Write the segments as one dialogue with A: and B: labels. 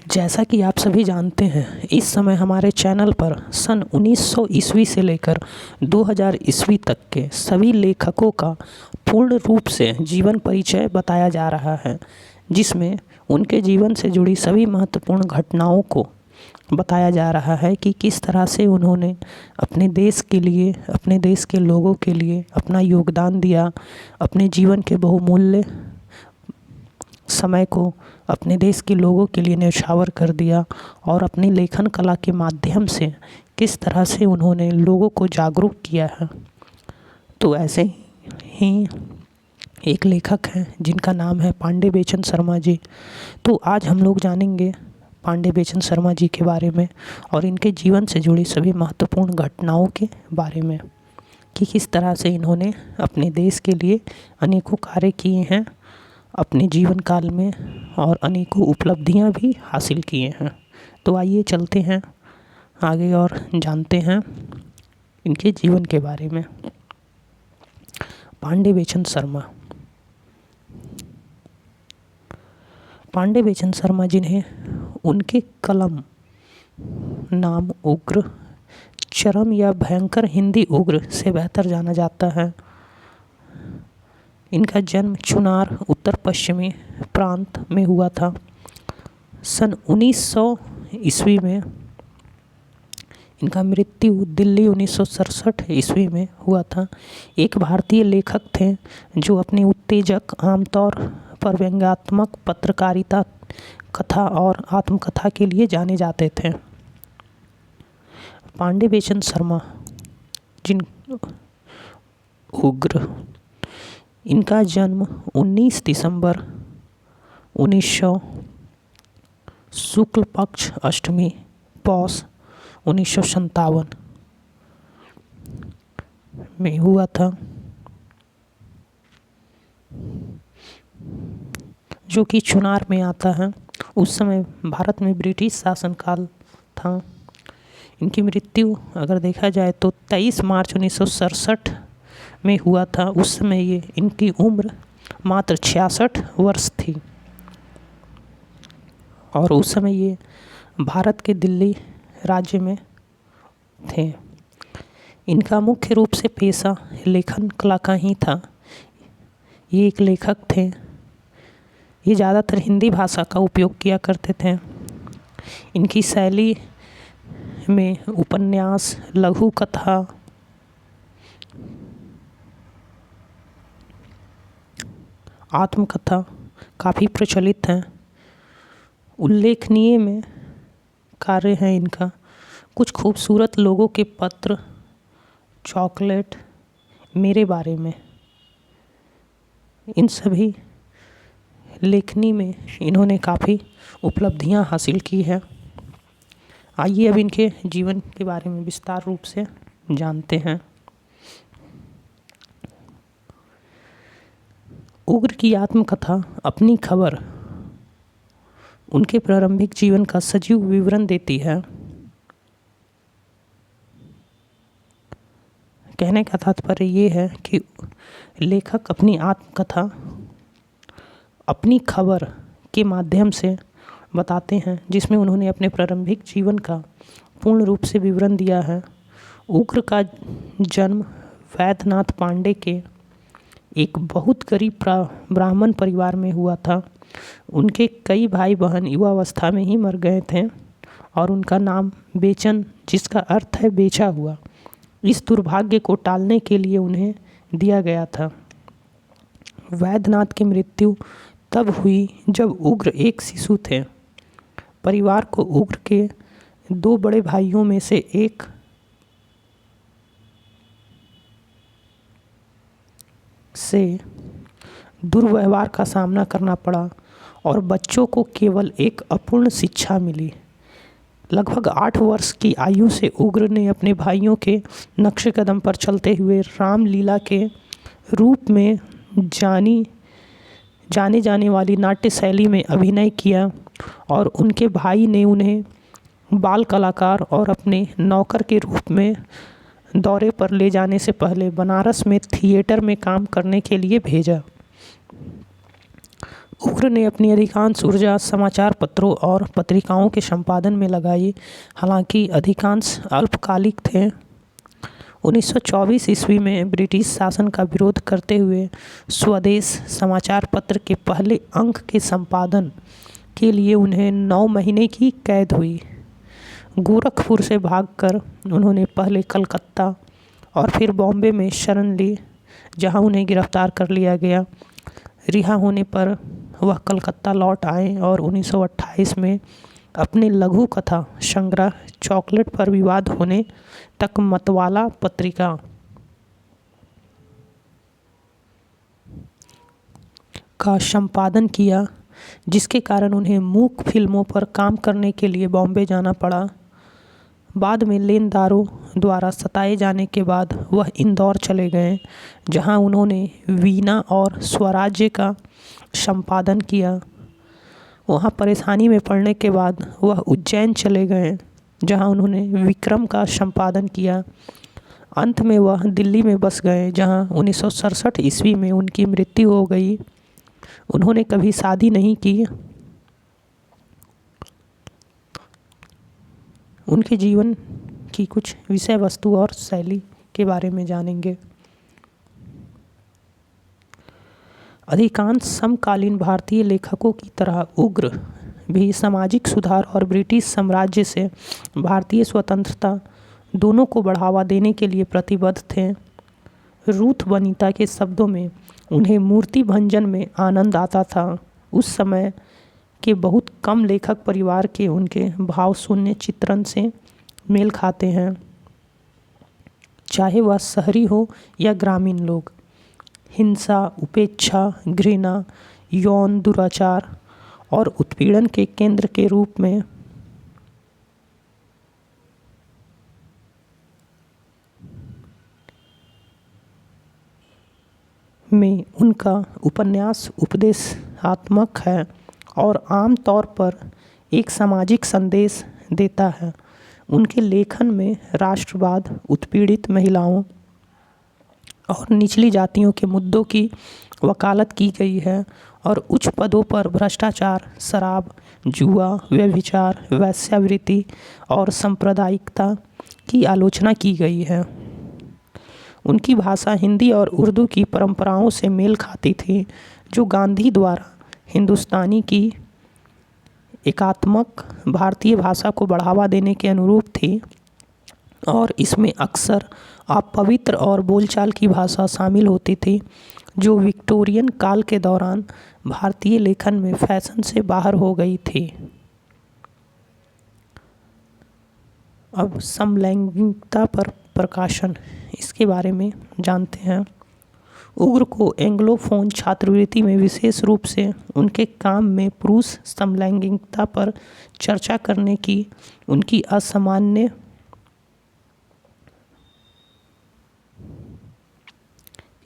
A: जैसा कि आप सभी जानते हैं, इस समय हमारे चैनल पर सन 1900 ईस्वी से लेकर 2000 ईस्वी तक के सभी लेखकों का पूर्ण रूप से जीवन परिचय बताया जा रहा है, जिसमें उनके जीवन से जुड़ी सभी महत्वपूर्ण घटनाओं को बताया जा रहा है कि किस तरह से उन्होंने अपने देश के लिए, अपने देश के लोगों के लिए अपना योगदान दिया, अपने जीवन के बहुमूल्य समय को अपने देश के लोगों के लिए न्यौछावर कर दिया और अपनी लेखन कला के माध्यम से किस तरह से उन्होंने लोगों को जागरूक किया है। तो ऐसे ही एक लेखक हैं जिनका नाम है पांडे बेचन शर्मा जी। तो आज हम लोग जानेंगे पांडे बेचन शर्मा जी के बारे में और इनके जीवन से जुड़ी सभी महत्वपूर्ण घटनाओं के बारे में कि किस तरह से इन्होंने अपने देश के लिए अनेकों कार्य किए हैं अपने जीवन काल में और अनेकों उपलब्धियां भी हासिल किए हैं। तो आइए चलते हैं आगे और जानते हैं इनके जीवन के बारे में। पांडे बेचन शर्मा। पांडे बेचन शर्मा जिन्हें उनके कलम नाम उग्र, चरम या भयंकर हिंदी उग्र से बेहतर जाना जाता है। इनका जन्म चुनार उत्तर पश्चिमी प्रांत में हुआ था। सन 1900 ईस्वी में इनका मृत्यु दिल्ली 1967 ईस्वी में हुआ था। एक भारतीय लेखक थे जो अपने उत्तेजक आमतौर पर व्यंग्यात्मक पत्रकारिता, कथा और आत्मकथा के लिए जाने जाते थे। पांडे बेचन शर्मा जिन उग्र, इनका जन्म 19 दिसंबर 1900 शुक्ल पक्ष अष्टमी पौष 1957 में हुआ था, जो कि चुनार में आता है। उस समय भारत में ब्रिटिश शासनकाल था। इनकी मृत्यु अगर देखा जाए तो 23 मार्च 1967 में हुआ था। उस समय ये इनकी उम्र मात्र 66 वर्ष थी और उस समय ये भारत के दिल्ली राज्य में थे। इनका मुख्य रूप से पेशा लेखन कला का ही था। ये एक लेखक थे। ये ज़्यादातर हिंदी भाषा का उपयोग किया करते थे। इनकी शैली में उपन्यास, लघु कथा, आत्मकथा काफ़ी प्रचलित हैं। उल्लेखनीय में कार्य है इनका कुछ खूबसूरत लोगों के पत्र, चॉकलेट, मेरे बारे में। इन सभी लेखनी में इन्होंने काफ़ी उपलब्धियां हासिल की है। आइए अब इनके जीवन के बारे में विस्तार रूप से जानते हैं। उग्र की आत्मकथा अपनी खबर उनके प्रारंभिक जीवन का सजीव विवरण देती है। कहने का तात्पर्य ये है कि लेखक अपनी आत्मकथा अपनी खबर के माध्यम से बताते हैं, जिसमें उन्होंने अपने प्रारंभिक जीवन का पूर्ण रूप से विवरण दिया है। उग्र का जन्म वैद्यनाथ पांडे के एक बहुत गरीब ब्राह्मण परिवार में हुआ था। उनके कई भाई बहन युवावस्था में ही मर गए थे और उनका नाम बेचन, जिसका अर्थ है बेचा हुआ, इस दुर्भाग्य को टालने के लिए उन्हें दिया गया था। वैद्यनाथ की मृत्यु तब हुई जब उग्र एक शिशु थे। परिवार को उग्र के दो बड़े भाइयों में से एक से दुर्व्यवहार का सामना करना पड़ा और बच्चों को केवल एक अपूर्ण शिक्षा मिली। लगभग 8 वर्ष की आयु से उग्र ने अपने भाइयों के नक्शे कदम पर चलते हुए रामलीला के रूप में जाने जाने वाली नाट्य शैली में अभिनय किया और उनके भाई ने उन्हें बाल कलाकार और अपने नौकर के रूप में दौरे पर ले जाने से पहले बनारस में थिएटर में काम करने के लिए भेजा। उग्र ने अपनी अधिकांश ऊर्जा समाचार पत्रों और पत्रिकाओं के संपादन में लगाई, हालांकि अधिकांश अल्पकालिक थे। 1924 ईस्वी में ब्रिटिश शासन का विरोध करते हुए स्वदेश समाचार पत्र के पहले अंक के संपादन के लिए उन्हें 9 महीने की कैद हुई। गोरखपुर से भागकर उन्होंने पहले कलकत्ता और फिर बॉम्बे में शरण ली, जहां उन्हें गिरफ्तार कर लिया गया। रिहा होने पर वह कलकत्ता लौट आए और 1928 में अपने लघु कथा संग्रह चॉकलेट पर विवाद होने तक मतवाला पत्रिका का संपादन किया, जिसके कारण उन्हें मूक फिल्मों पर काम करने के लिए बॉम्बे जाना पड़ा। बाद में लेनदारों द्वारा सताए जाने के बाद वह इंदौर चले गए, जहां उन्होंने वीणा और स्वराज्य का संपादन किया। वहां परेशानी में पड़ने के बाद वह उज्जैन चले गए, जहां उन्होंने विक्रम का संपादन किया। अंत में वह दिल्ली में बस गए, जहां 1967 ईस्वी में उनकी मृत्यु हो गई। उन्होंने कभी शादी नहीं की। उनके जीवन की कुछ विषय वस्तु और शैली के बारे में जानेंगे। अधिकांश समकालीन भारतीय लेखकों की तरह उग्र भी सामाजिक सुधार और ब्रिटिश साम्राज्य से भारतीय स्वतंत्रता दोनों को बढ़ावा देने के लिए प्रतिबद्ध थे। रूथ वनिता के शब्दों में, उन्हें मूर्ति भंजन में आनंद आता था। उस समय के बहुत कम लेखक परिवार के उनके भावशून्य चित्रण से मेल खाते हैं, चाहे वह शहरी हो या ग्रामीण लोग। हिंसा, उपेक्षा, घृणा, यौन दुराचार और उत्पीड़न के केंद्र के रूप में उनका उपन्यास उपदेशात्मक है और आम तौर पर एक सामाजिक संदेश देता है। उनके लेखन में राष्ट्रवाद, उत्पीड़ित महिलाओं और निचली जातियों के मुद्दों की वकालत की गई है और उच्च पदों पर भ्रष्टाचार, शराब, जुआ, व्यभिचार, वेश्यावृत्ति और सांप्रदायिकता की आलोचना की गई है। उनकी भाषा हिंदी और उर्दू की परंपराओं से मेल खाती थी, जो गांधी द्वारा हिंदुस्तानी की एकात्मक भारतीय भाषा को बढ़ावा देने के अनुरूप थी, और इसमें अक्सर अपवित्र और बोलचाल की भाषा शामिल होती थी, जो विक्टोरियन काल के दौरान भारतीय लेखन में फैशन से बाहर हो गई थी। अब समलैंगिकता पर प्रकाशन, इसके बारे में जानते हैं। उग्र को एंग्लोफोन छात्रवृत्ति में विशेष रूप से उनके काम में पुरुष समलैंगिकता पर चर्चा करने की उनकी असामान्य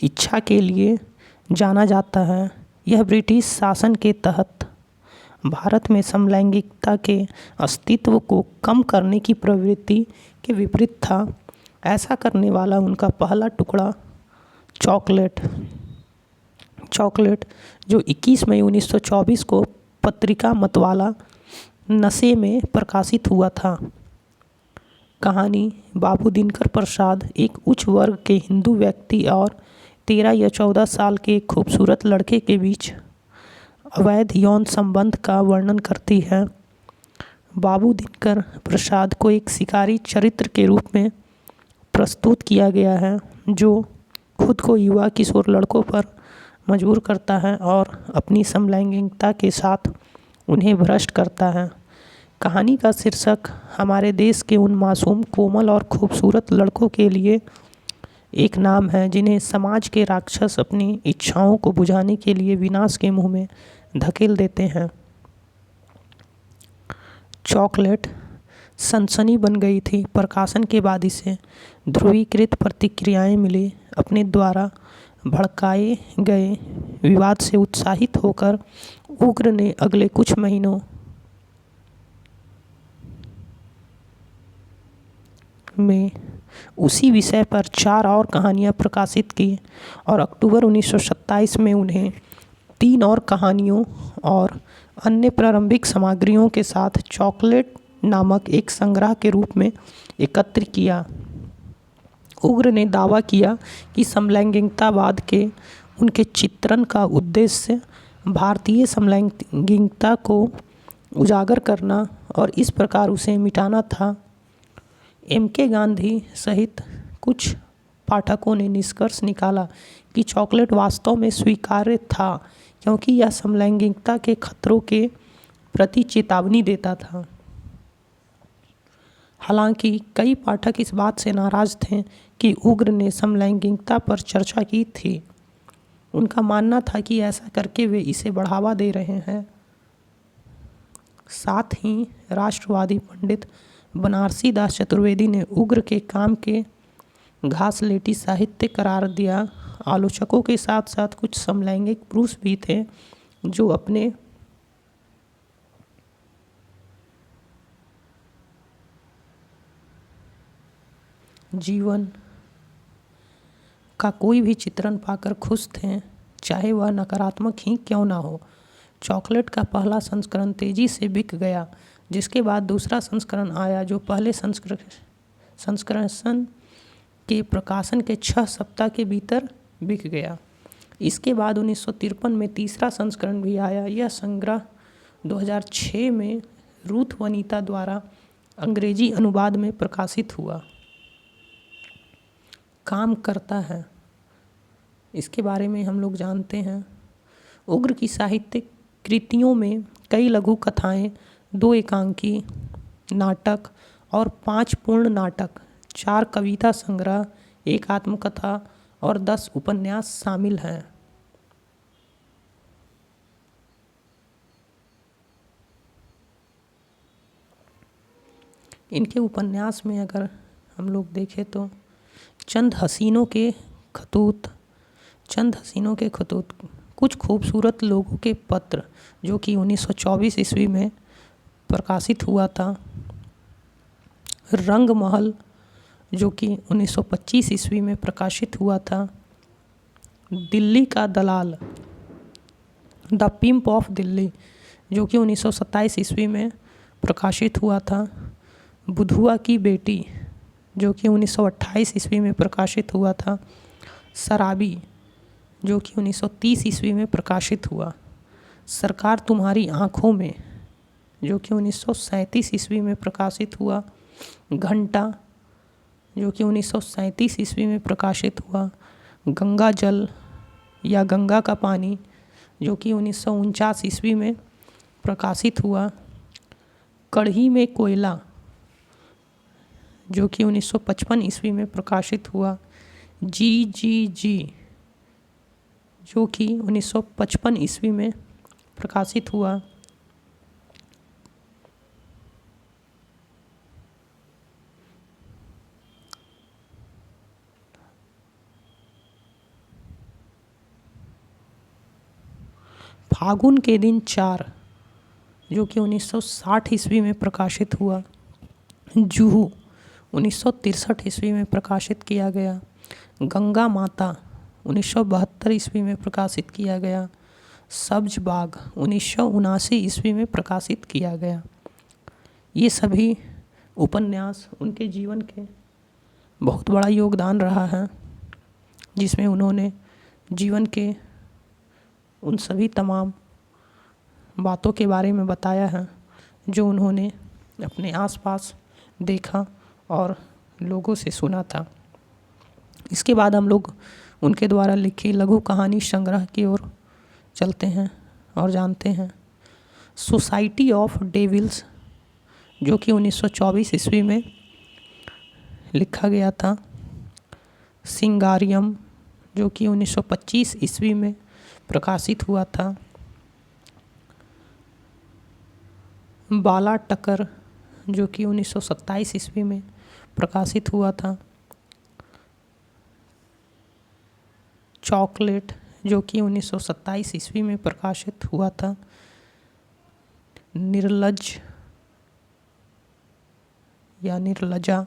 A: इच्छा के लिए जाना जाता है। यह ब्रिटिश शासन के तहत भारत में समलैंगिकता के अस्तित्व को कम करने की प्रवृत्ति के विपरीत था। ऐसा करने वाला उनका पहला टुकड़ा चॉकलेट, जो 21 मई 1924 को पत्रिका मतवाला नशे में प्रकाशित हुआ था। कहानी बाबू दिनकर प्रसाद एक उच्च वर्ग के हिंदू व्यक्ति और 13 या 14 साल के एक खूबसूरत लड़के के बीच अवैध यौन संबंध का वर्णन करती है। बाबू दिनकर प्रसाद को एक शिकारी चरित्र के रूप में प्रस्तुत किया गया है, जो खुद को युवा किशोर लड़कों पर मजबूर करता है और अपनी समलैंगिकता के साथ उन्हें भ्रष्ट करता है। कहानी का शीर्षक हमारे देश के उन मासूम, कोमल और खूबसूरत लड़कों के लिए एक नाम है, जिन्हें समाज के राक्षस अपनी इच्छाओं को बुझाने के लिए विनाश के मुंह में धकेल देते हैं। चॉकलेट सनसनी बन गई थी। प्रकाशन के बाद इसे ध्रुवीकृत प्रतिक्रियाएं मिली। अपने द्वारा भड़काए गए विवाद से उत्साहित होकर उग्र ने अगले कुछ महीनों में उसी विषय पर 4 और कहानियां प्रकाशित की और अक्टूबर 1927 में उन्हें 3 और कहानियों और अन्य प्रारंभिक सामग्रियों के साथ चॉकलेट नामक एक संग्रह के रूप में एकत्र किया। उग्र ने दावा किया कि समलैंगिकतावाद के उनके चित्रण का उद्देश्य भारतीय समलैंगिकता को उजागर करना और इस प्रकार उसे मिटाना था। एम.के. गांधी सहित कुछ पाठकों ने निष्कर्ष निकाला कि चॉकलेट वास्तव में स्वीकार्य था क्योंकि यह समलैंगिकता के खतरों के प्रति चेतावनी देता था। हालांकि कई पाठक इस बात से नाराज थे कि उग्र ने समलैंगिकता पर चर्चा की थी। उनका मानना था कि ऐसा करके वे इसे बढ़ावा दे रहे हैं। साथ ही राष्ट्रवादी पंडित बनारसी दास चतुर्वेदी ने उग्र के काम के घासलेटी साहित्य करार दिया। आलोचकों के साथ साथ कुछ समलैंगिक पुरुष भी थे जो अपने जीवन का कोई भी चित्रण पाकर खुश थे, चाहे वह नकारात्मक ही क्यों ना हो। चॉकलेट का पहला संस्करण तेजी से बिक गया, जिसके बाद दूसरा संस्करण आया जो पहले संस्करण के प्रकाशन के 6 सप्ताह के भीतर बिक गया। इसके बाद 1953 में तीसरा संस्करण भी आया। यह संग्रह 2006 में रूथ वनीता द्वारा अंग्रेजी अनुवाद में प्रकाशित हुआ। काम करता है, इसके बारे में हम लोग जानते हैं। उग्र की साहित्यिक कृतियों में कई लघु कथाएं, 2 एकांकी नाटक और 5 पूर्ण नाटक, 4 कविता संग्रह, 1 आत्मकथा और 10 उपन्यास शामिल हैं। इनके उपन्यास में अगर हम लोग देखें तो चंद हसीनों के खतूत, कुछ खूबसूरत लोगों के पत्र जो कि 1924 ईस्वी में प्रकाशित हुआ था, रंग महल जो कि 1925 ईस्वी में प्रकाशित हुआ था, दिल्ली का दलाल द पिम्प ऑफ दिल्ली जो कि 1927 ईस्वी में प्रकाशित हुआ था, बुधुआ की बेटी जो कि 1928 ईस्वी में प्रकाशित हुआ था, शराबी जो कि 1930 ईस्वी में प्रकाशित हुआ, सरकार तुम्हारी आँखों में जो कि 1937 ईस्वी में प्रकाशित हुआ, घंटा जो कि 1937 ईस्वी में प्रकाशित हुआ, गंगा जल या गंगा का पानी जो कि 1949 ईस्वी में प्रकाशित हुआ, कढ़ी में कोयला जो कि 1955 ईस्वी में प्रकाशित हुआ, जी जो कि 1955 ईस्वी में प्रकाशित हुआ, फागुन के दिन 4 जो कि 1960 ईस्वी में प्रकाशित हुआ, जुहू 1963 ईस्वी में प्रकाशित किया गया, गंगा माता 1972 ईस्वी में प्रकाशित किया गया, सब्ज बाग 1979 ईस्वी में प्रकाशित किया गया। ये सभी उपन्यास उनके जीवन के बहुत बड़ा योगदान रहा है, जिसमें उन्होंने जीवन के उन सभी तमाम बातों के बारे में बताया है जो उन्होंने अपने आसपास देखा और लोगों से सुना था। इसके बाद हम लोग उनके द्वारा लिखी लघु कहानी संग्रह की ओर चलते हैं और जानते हैं। सोसाइटी ऑफ डेविल्स जो कि 1924 ईस्वी में लिखा गया था, सिंगारियम जो कि 1925 ईस्वी में प्रकाशित हुआ था, बाला टकर जो कि 1927 ईस्वी में प्रकाशित हुआ था, चॉकलेट जो कि 1927 ईस्वी में प्रकाशित हुआ था, निर्लज या निर्लजा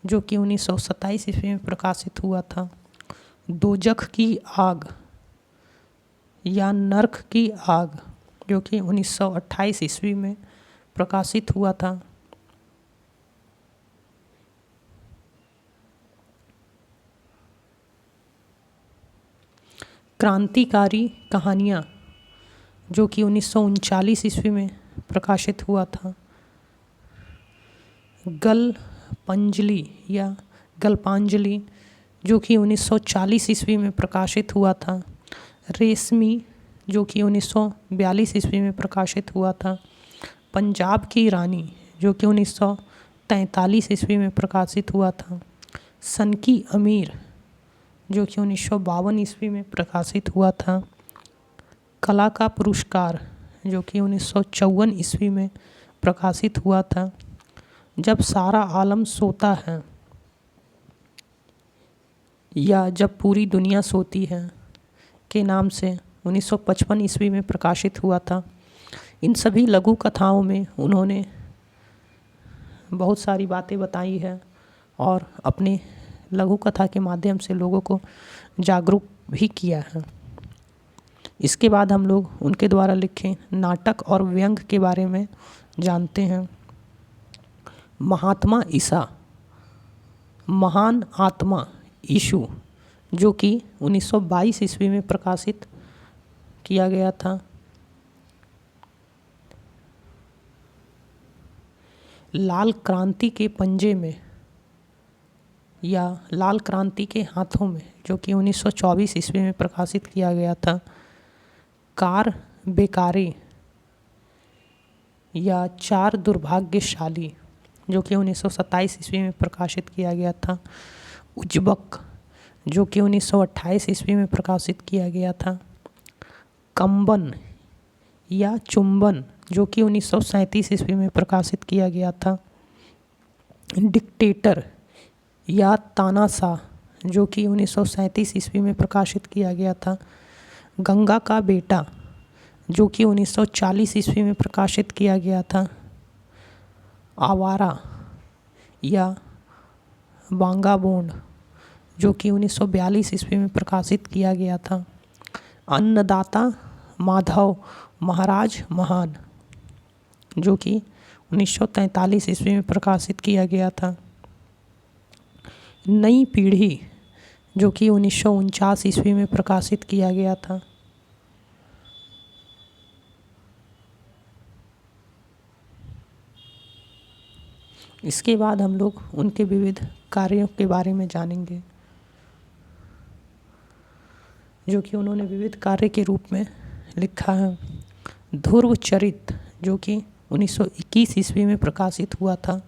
A: जो कि 1927 ईस्वी में प्रकाशित हुआ था, दोजख की आग या नर्क की आग, जो कि 1928 ईस्वी में प्रकाशित हुआ था। क्रांतिकारी कहानियाँ, जो कि 1939 ईस्वी में प्रकाशित हुआ था। गल्पांजलि या गल्पांजलि, जो कि 1940 ईस्वी में प्रकाशित हुआ था। रेशमी, जो कि 1942 ईस्वी में प्रकाशित हुआ था। पंजाब की रानी, जो कि 1943 ईस्वी में प्रकाशित हुआ था। सन की अमीर, जो कि 1952 ईस्वी में प्रकाशित हुआ था। कला का पुरस्कार, जो कि 1954 ईस्वी में प्रकाशित हुआ था। जब सारा आलम सोता है या जब पूरी दुनिया सोती है के नाम से 1955 ईस्वी में प्रकाशित हुआ था। इन सभी लघु कथाओं में उन्होंने बहुत सारी बातें बताई है और अपने लघु कथा के माध्यम से लोगों को जागरूक भी किया है। इसके बाद हम लोग उनके द्वारा लिखे नाटक और व्यंग के बारे में जानते हैं। महात्मा ईसा, महान आत्मा यीशु, जो कि 1922 ईस्वी में प्रकाशित किया गया था। लाल क्रांति के पंजे में या लाल क्रांति के हाथों में, जो कि 1924 ईस्वी में प्रकाशित किया गया था। कार बेकारी या चार दुर्भाग्यशाली, जो कि 1927 ईस्वी में प्रकाशित किया गया था। उज्बक, जो कि 1928 ईस्वी में प्रकाशित किया गया था। कंबन या चुंबन, जो कि 1937 ईस्वी में प्रकाशित किया गया था। डिक्टेटर या तानाशाह, जो कि 1937 ईस्वी में प्रकाशित किया गया था। गंगा का बेटा, जो कि 1940 ईस्वी में प्रकाशित किया गया था। आवारा या बांगाबोंड, जो कि 1942 ईस्वी में प्रकाशित किया गया था। अन्नदाता माधव महाराज महान, जो कि 1943 ईस्वी में प्रकाशित किया गया था। नई पीढ़ी, जो कि 1949 ईस्वी में प्रकाशित किया गया था। इसके बाद हम लोग उनके विविध कार्यों के बारे में जानेंगे, जो कि उन्होंने विविध कार्य के रूप में लिखा है। ध्रुव चरित, जो कि 1921 ईस्वी में प्रकाशित हुआ था।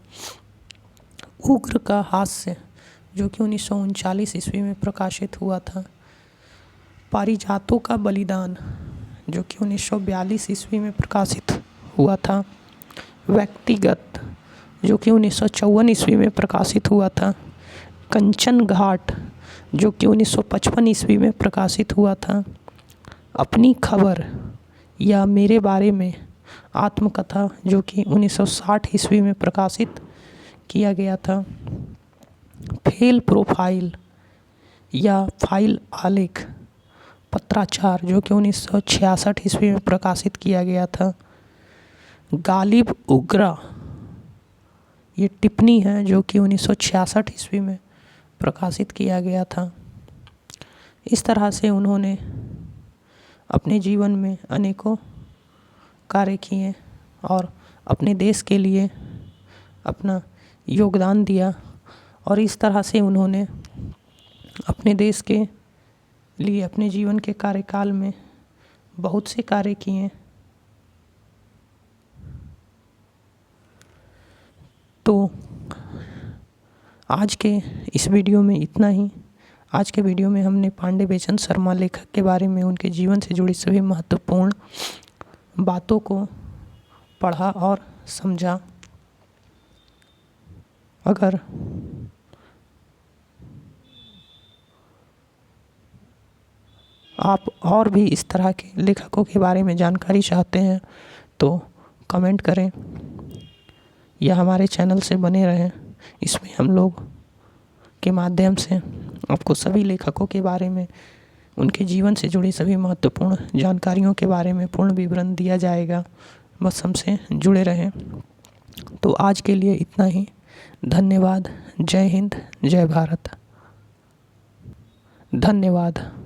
A: उग्र का हास्य, जो कि 1939 ईस्वी में प्रकाशित हुआ था। पारिजातों का बलिदान, जो कि 1942 ईस्वी में प्रकाशित हुआ था। व्यक्तिगत, जो कि 1954 ईस्वी में प्रकाशित हुआ था। कंचन घाट, जो कि 1955 ईस्वी में प्रकाशित हुआ था। अपनी खबर या मेरे बारे में आत्मकथा, जो कि 1960 ईस्वी में प्रकाशित किया गया था। फेल प्रोफाइल या फाइल आलेख पत्राचार, जो कि 1966 ईस्वी में प्रकाशित किया गया था। गालिब उग्रा, ये टिप्पणी है, जो कि 1966 ईस्वी में प्रकाशित किया गया था। इस तरह से उन्होंने अपने जीवन में अनेकों कार्य किए और अपने देश के लिए अपना योगदान दिया और इस तरह से उन्होंने अपने देश के लिए अपने जीवन के कार्यकाल में बहुत से कार्य किए। तो आज के इस वीडियो में इतना ही। आज के वीडियो में हमने पांडे बेचन शर्मा लेखक के बारे में उनके जीवन से जुड़ी सभी महत्वपूर्ण बातों को पढ़ा और समझा। अगर आप और भी इस तरह के लेखकों के बारे में जानकारी चाहते हैं तो कमेंट करें या हमारे चैनल से बने रहें। इसमें हम लोग के माध्यम से आपको सभी लेखकों के बारे में उनके जीवन से जुड़ी सभी महत्वपूर्ण जानकारियों के बारे में पूर्ण विवरण दिया जाएगा। बस हमसे जुड़े रहें। तो आज के लिए इतना ही। धन्यवाद। जय हिंद, जय भारत। धन्यवाद।